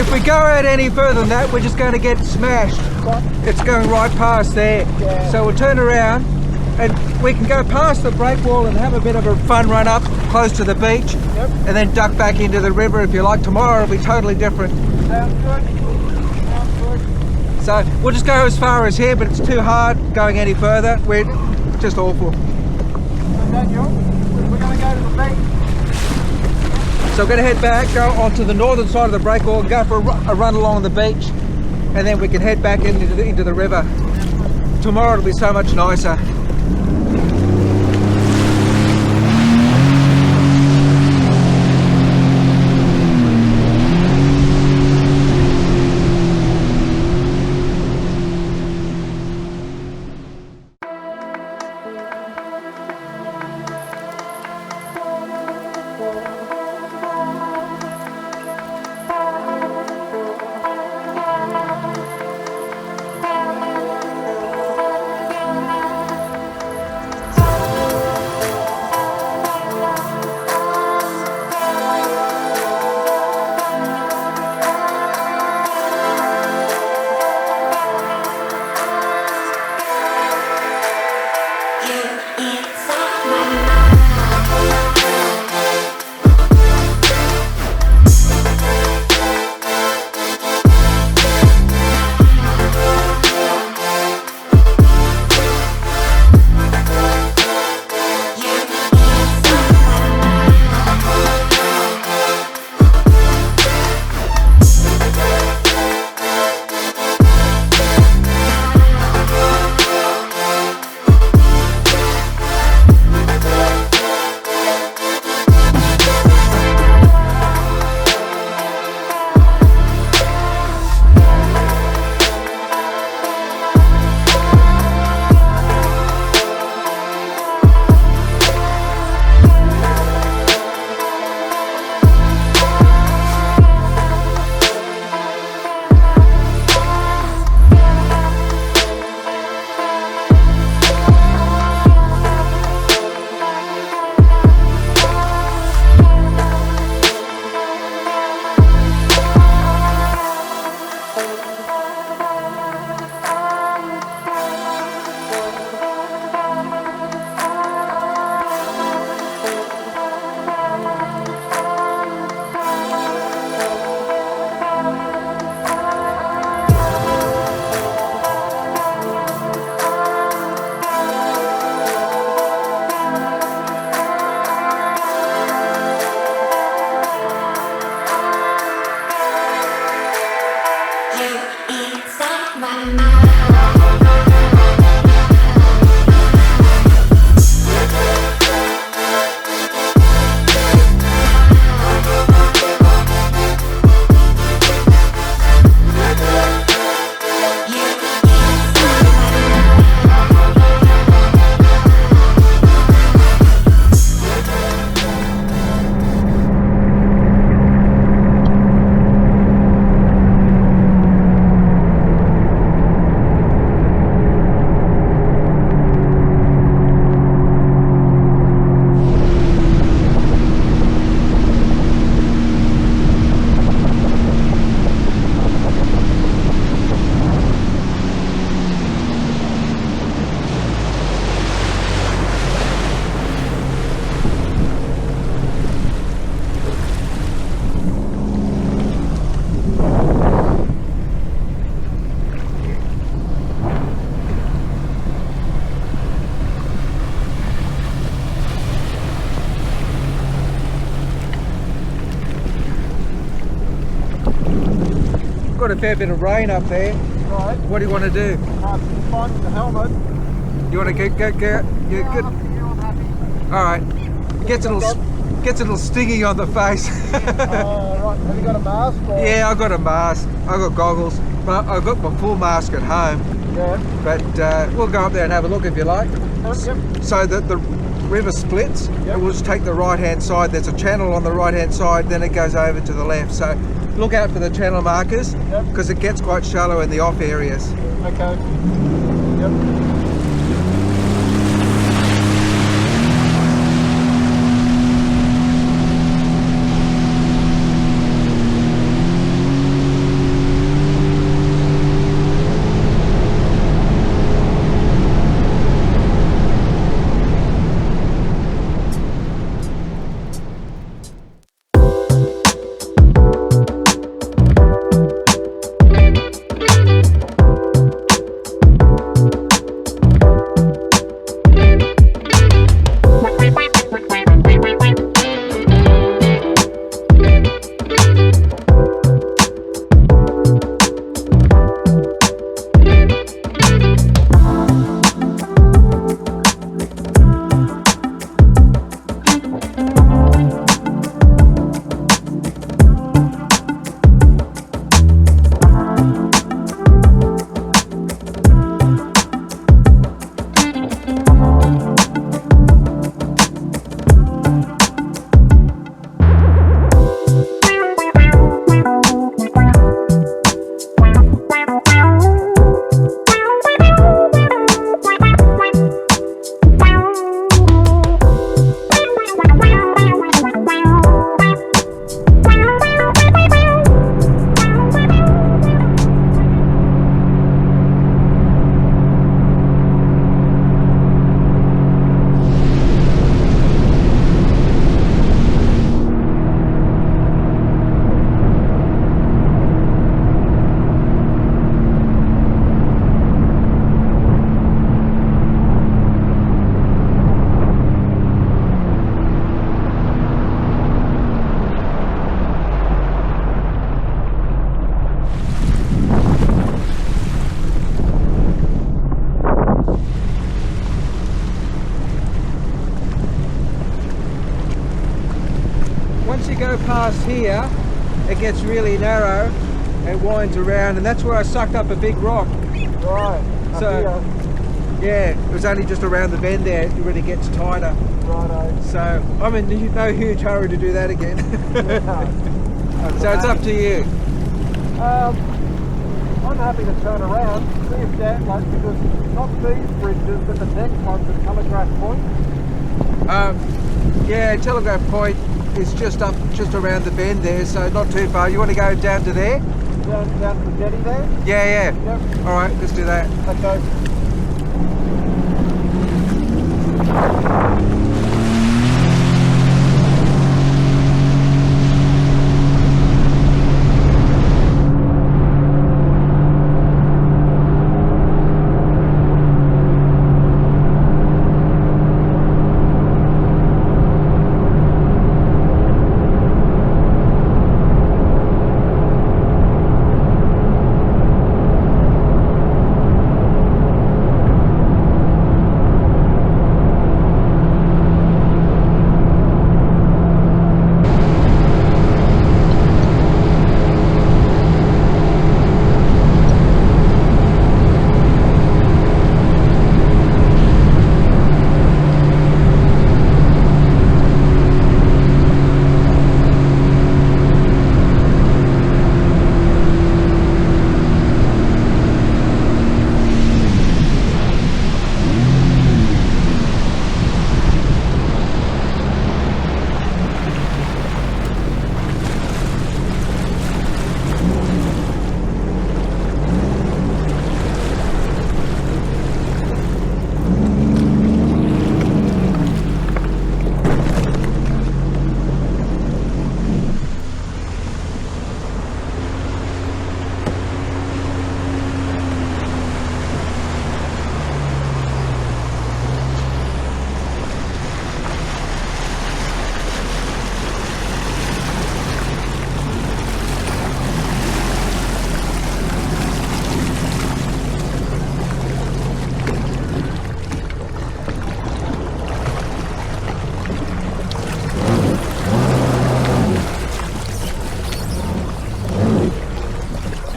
if we go out any further than that, we're just going to get smashed. It's going right past there. Yeah. So we'll turn around and we can go past the break wall and have a bit of a fun run up close to the beach. Yep. And then duck back into the river if you like. Tomorrow it'll be totally different. Sounds good. Sounds good. So we'll just go as far as here, but it's too hard going any further. We're just awful. So Daniel, we're going to go to the beach. So we're going to head back, go onto the northern side of the break wall and go for a run along the beach, and then we can head back into the river. Tomorrow it'll be so much nicer. Got a fair bit of rain up there. Right. What do you want to do? Fine with the helmet. You want to get Yeah, good? I'm happy. All right. Gets a little stingy on the face. Right. Have you got a mask? Or? Yeah, I got a mask. I got goggles. But I got my full mask at home. Yeah. But we'll go up there and have a look if you like. Yep. So that the river splits. Yep. And we'll just take the right hand side. There's a channel on the right hand side. Then it goes over to the left. So look out for the channel markers because it gets quite shallow in the off areas. Okay. Yep. once you go past here, it gets really narrow and winds around, and that's where I sucked up a big rock. Right. So, yeah, it was only just around the bend there, it really gets tighter. Righto. So, I'm in no huge hurry to do that again. Yeah. So it's up to you. I'm happy to turn around, see if that, like, because not these bridges, but the next one's at Telegraph Point. Yeah, Telegraph Point is just around the bend there, so not too far. You want to go down to there? Down to the jetty there? Yeah. Yep. All right, let's do that. Okay.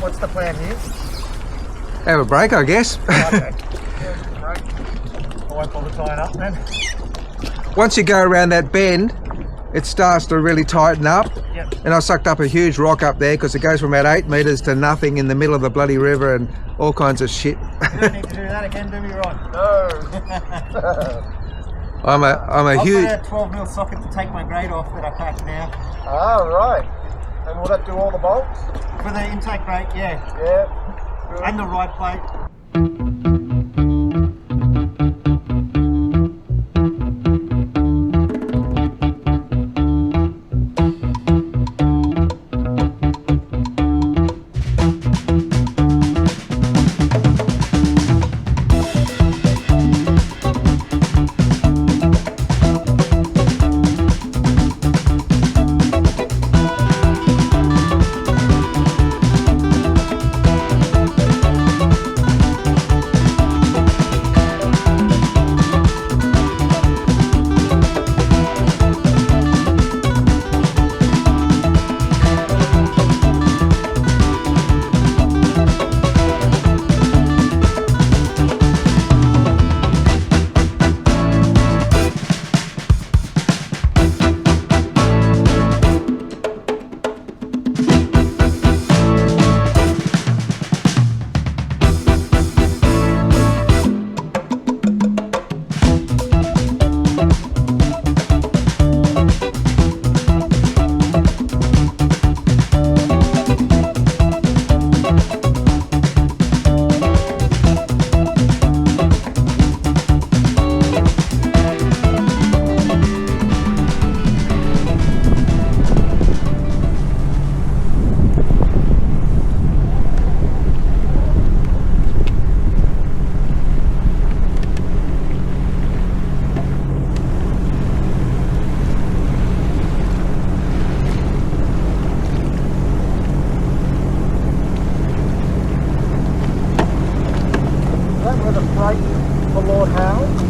What's the plan here? Have a break, I guess. Okay. I won't bother tying up then. Once you go around that bend, it starts to really tighten up. Yep. And I sucked up a huge rock up there because it goes from about 8 meters to nothing in the middle of the bloody river and all kinds of shit. You don't need to do that again, do me right? No. I'm a huge. I've got a 12 mil socket to take my grate off that I packed now. Ah, right. And will that do all the bolts? For the intake brake, yeah. Yeah. Good. And the ride plate.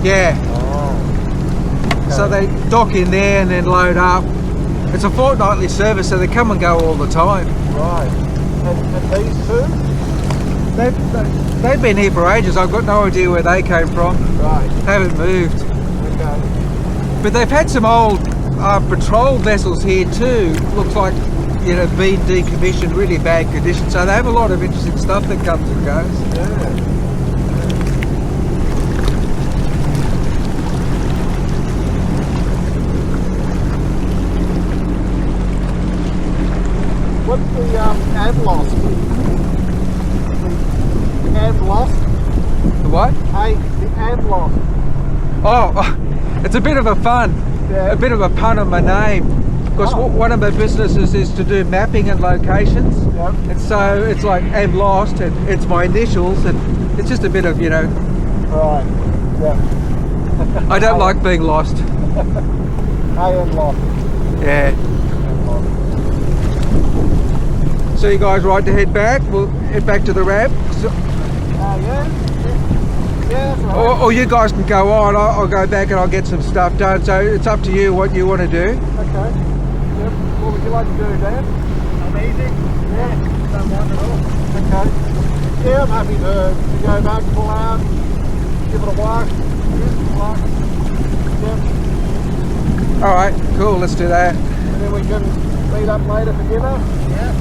Yeah. Oh. So they dock in there and then load up, It's a fortnightly service, so they come and go all the time. Right. And these two? They've been here for ages. I've got no idea where they came from. Right. Haven't moved. Okay. But they've had some old patrol vessels here too. Looks like, you know, been decommissioned, really bad condition. So they have a lot of interesting stuff that comes and goes. Yeah. What's the and lost? The and lost? The what? Hey, the and lost. Oh, it's a bit of a fun. Yeah. A bit of a pun on my name. Because one of my businesses is to do mapping and locations. Yep. And so it's like and lost, and it's my initials, and it's just a bit of, you know, Right. Yeah. I don't like being lost. Hey and lost. Yeah. And lost. So you guys right to head back? We'll head back to the ramp. So, Yeah. Yeah, that's right. or you guys can go on. I'll go back and I'll get some stuff done. So it's up to you what you want to do. Okay. Yep. What would you like to do, Dan? Amazing. Yeah. Don't mind at all. Okay. Yeah, I'm happy to go back, pull out, give it a walk. Yep. All right, cool. Let's do that. And then we can meet up later for dinner. Yeah.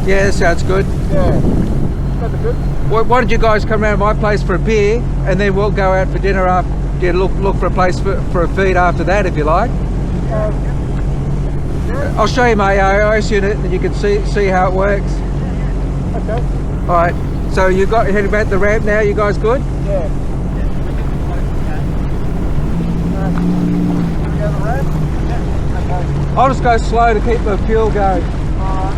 Yeah, that sounds good. Yeah. That'd be good. Why don't you guys come around my place for a beer, and then we'll go out for dinner after. Yeah, look for a place for a feed after that, if you like. Yeah. I'll show you my AIS unit, and you can see how it works. Okay. All right. So you got heading back to the ramp now. You guys good? Yeah. Go the ramp? Yeah. Okay. I'll just go slow to keep the fuel going. Alright.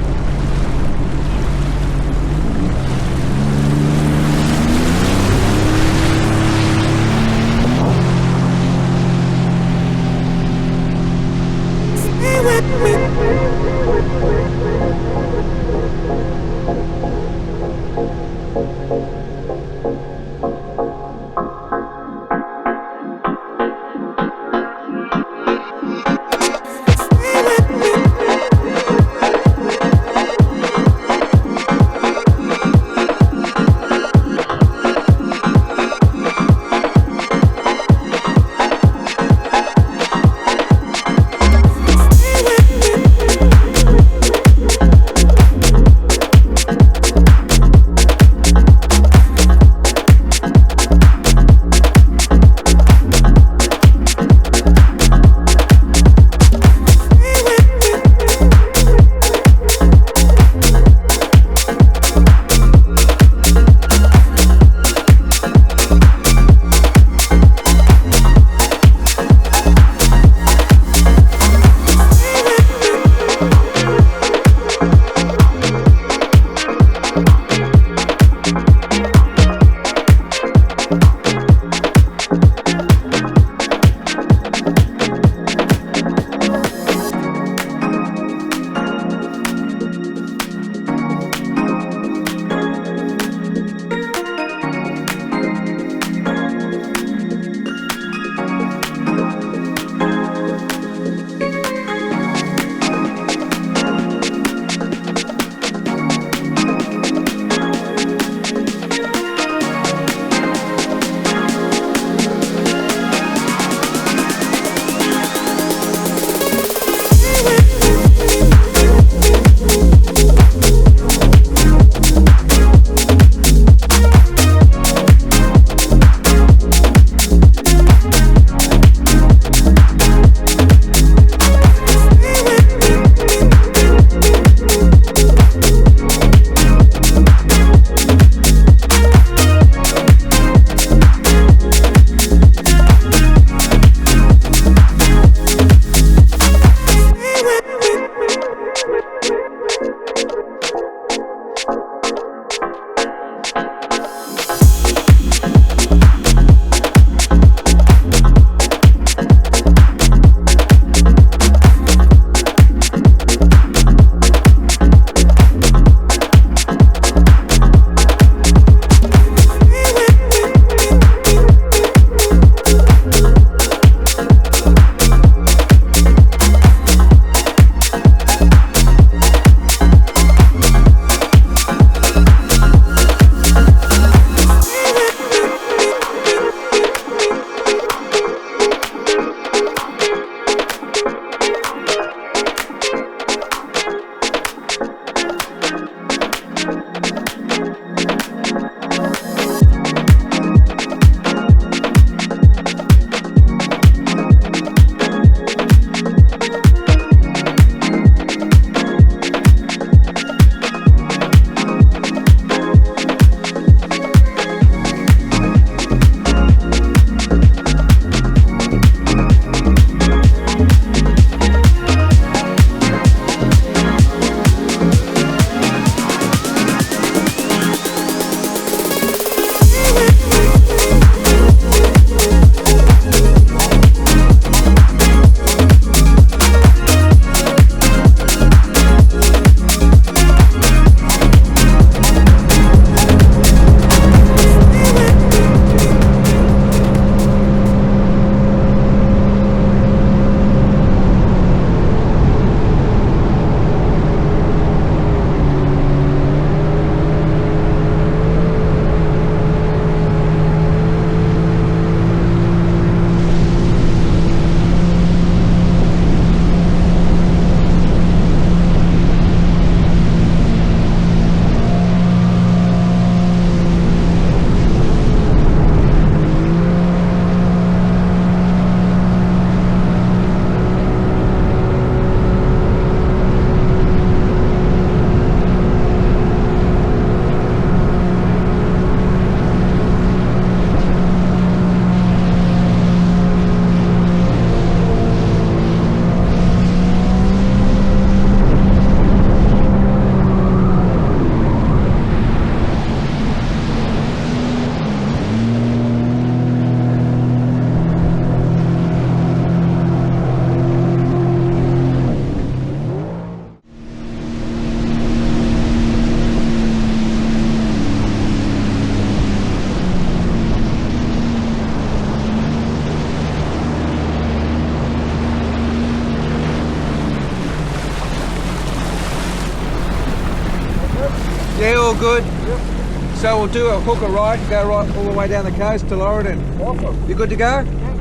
all good? Yep. So we'll do a hook or right and go right all the way down the coast to Lorraine. Awesome. You good to go? Yep.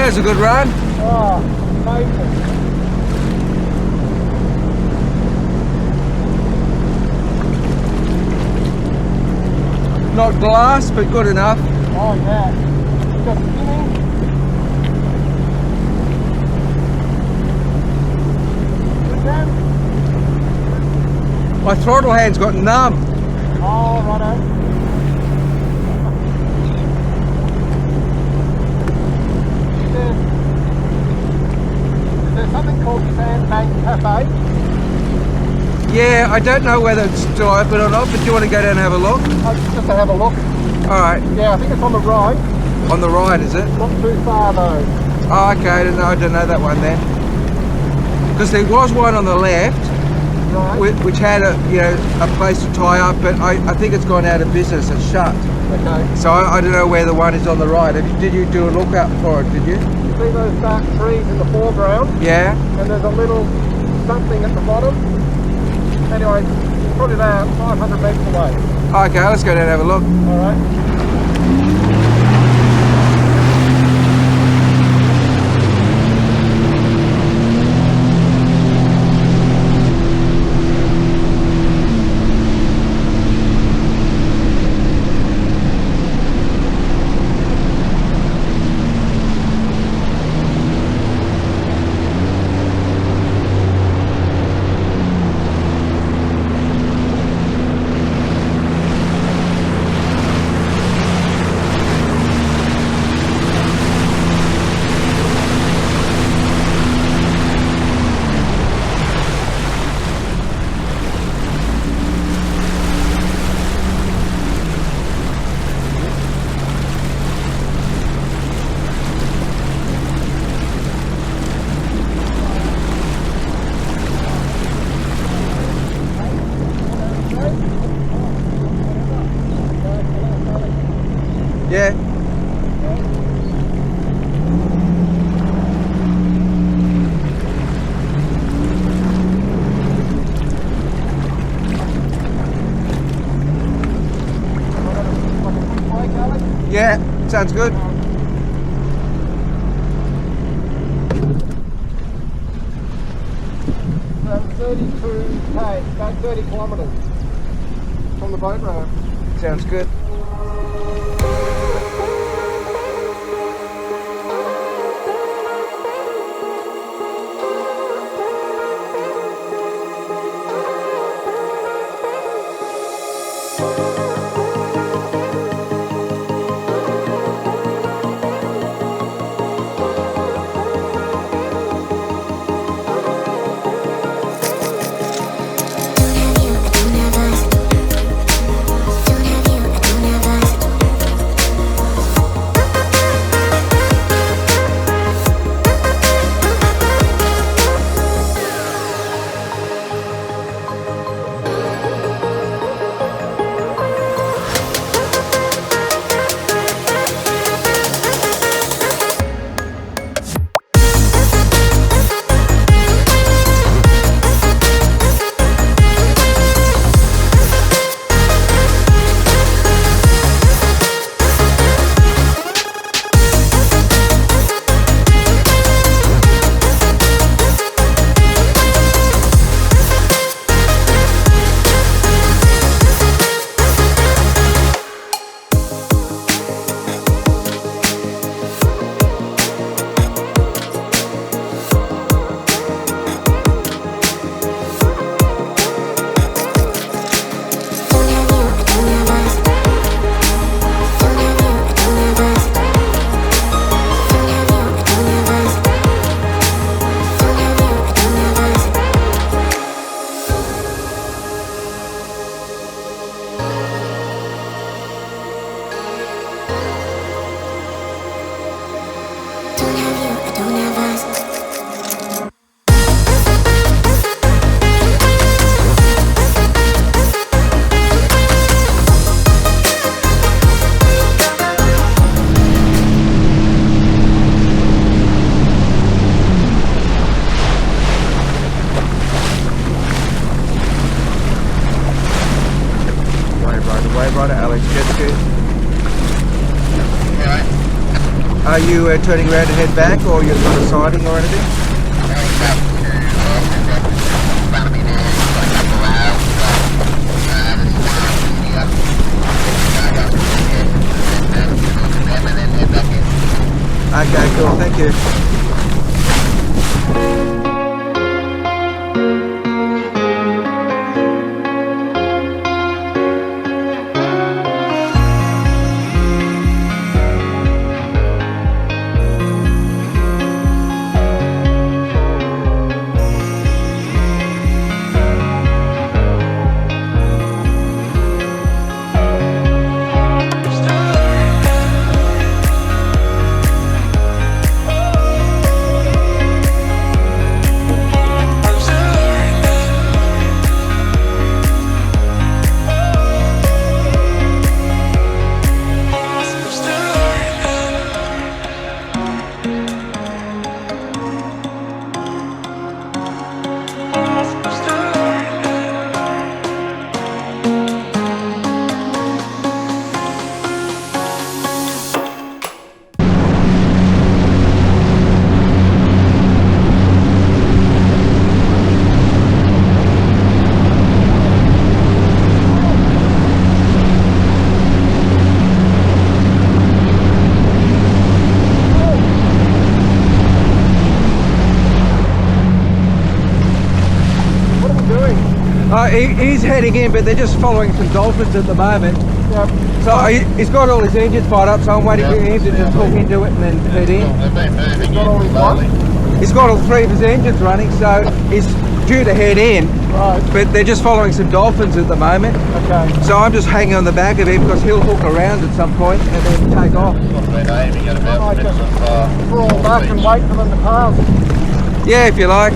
That was a good run. Oh, amazing. Not glass, but good enough. Oh yeah. Just spinning. Good Dan? My throttle hand's got numb. Oh, righto. Is there something called Sandbank Cafe? Yeah, I don't know whether it's still open or not, but do you want to go down and have a look? Just to have a look. Alright, Yeah, I think it's on the right. on the right, is it? Not too far though. Oh, okay, I don't know that one then. Because there was one on the left, Right. which had a place to tie up, but I think it's gone out of business. It's shut. Okay. So I don't know where the one is on the right. Did you do a lookout for it? Did you? You see those dark trees in the foreground? Yeah. And there's a little something at the bottom. Anyway, it's probably about 500 metres away. Okay, let's go down and have a look. Alright. Yeah. Yeah, sounds good. About 32k, about 30 kilometres from the boat ramp. Sounds good. Wave rider, Alex, jet ski. Are you turning around to head back, or you've got a sighting or anything? Okay, cool, thank you. He's heading in, but they're just following some dolphins at the moment. Yep. So he's got all his engines fired up, so I'm waiting for him to just hook into it and then head in. He's got all his what? He's got all three of his engines running, so he's due to head in. Right. But they're just following some dolphins at the moment. Okay. So I'm just hanging on the back of him because he'll hook around at some point and then take off. I just crawl back and wait for them to pass. Yeah, if you like.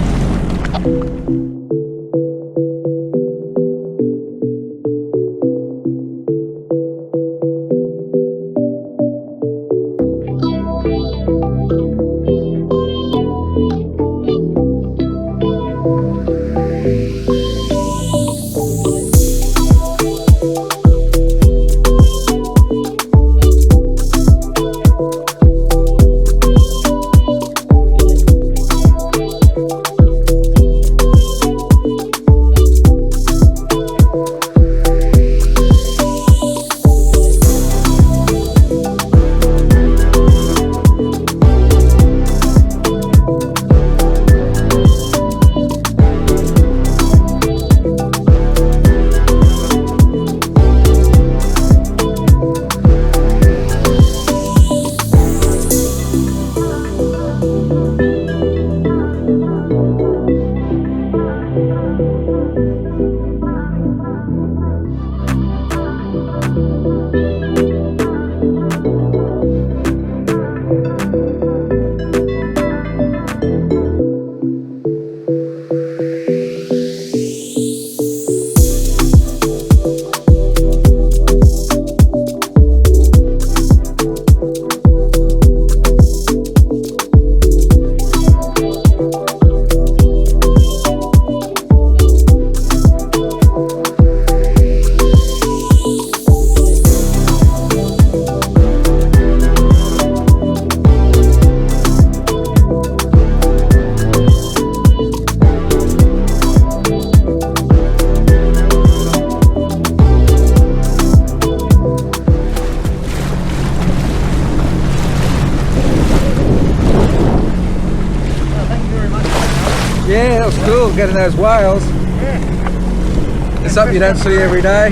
Yeah, that was cool, getting those whales. Yeah. It's something you don't see every day.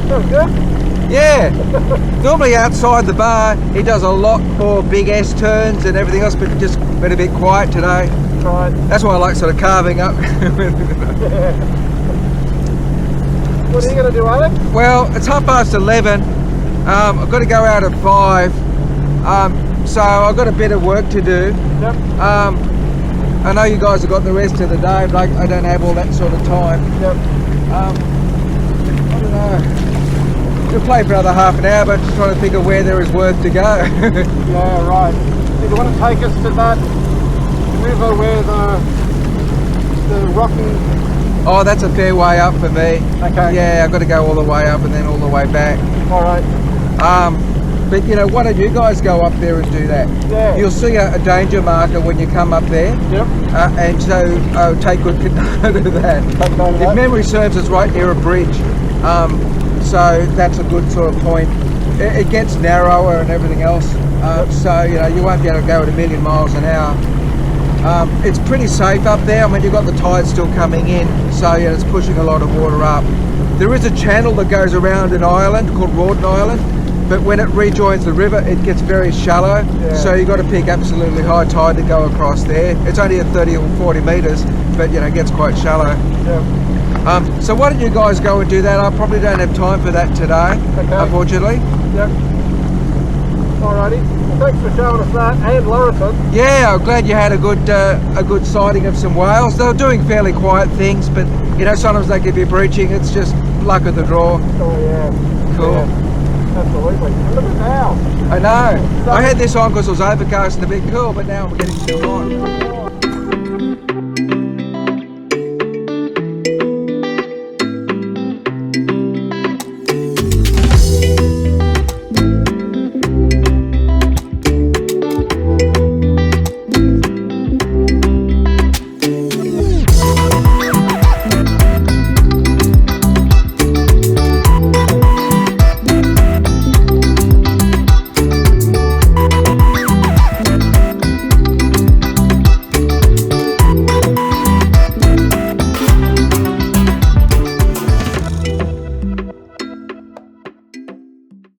Feels good? Yeah. Normally outside the bar, he does a lot more big S turns and everything else, but just been a bit quiet today. Right. That's why I like sort of carving up. Yeah. What are you going to do, Alex? Well, it's 11:30. I've got to go out at 5. So I've got a bit of work to do. Yep. I know you guys have got the rest of the day, but I don't have all that sort of time. Yep. I don't know. We'll play for another half an hour, but just trying to think of where there is work to go. Yeah, right. Do you want to take us to that river where the rocky Oh, that's a fair way up for me. Okay. Yeah, I've got to go all the way up and then all the way back. All right. But you know, why don't you guys go up there and do that? Yeah. You'll see a danger marker when you come up there. Yep. And so take good note of that. Take note of If that. memory serves, it's right near a bridge. So that's a good sort of point. It gets narrower and everything else. So you know, you won't be able to go at 1,000,000 miles an hour. It's pretty safe up there. I mean, you've got the tide still coming in, so yeah, it's pushing a lot of water up. There is a channel that goes around an island called Rawdon Island, but when it rejoins the river, it gets very shallow. Yeah. So you've got to pick absolutely high tide to go across there. It's only at 30 or 40 meters, but you know, it gets quite shallow. Yep. So why don't you guys go and do that? I probably don't have time for that today, unfortunately. Yep. Alrighty. Well, thanks for showing us that and Lorison. Yeah, I'm glad you had a good sighting of some whales. They were doing fairly quiet things, but you know, sometimes they could be breaching. It's just luck of the draw. Oh yeah. Cool. Yeah, absolutely. And look at now. I know. I had this on because it was overcast and a bit cool, but now I'm getting too hot.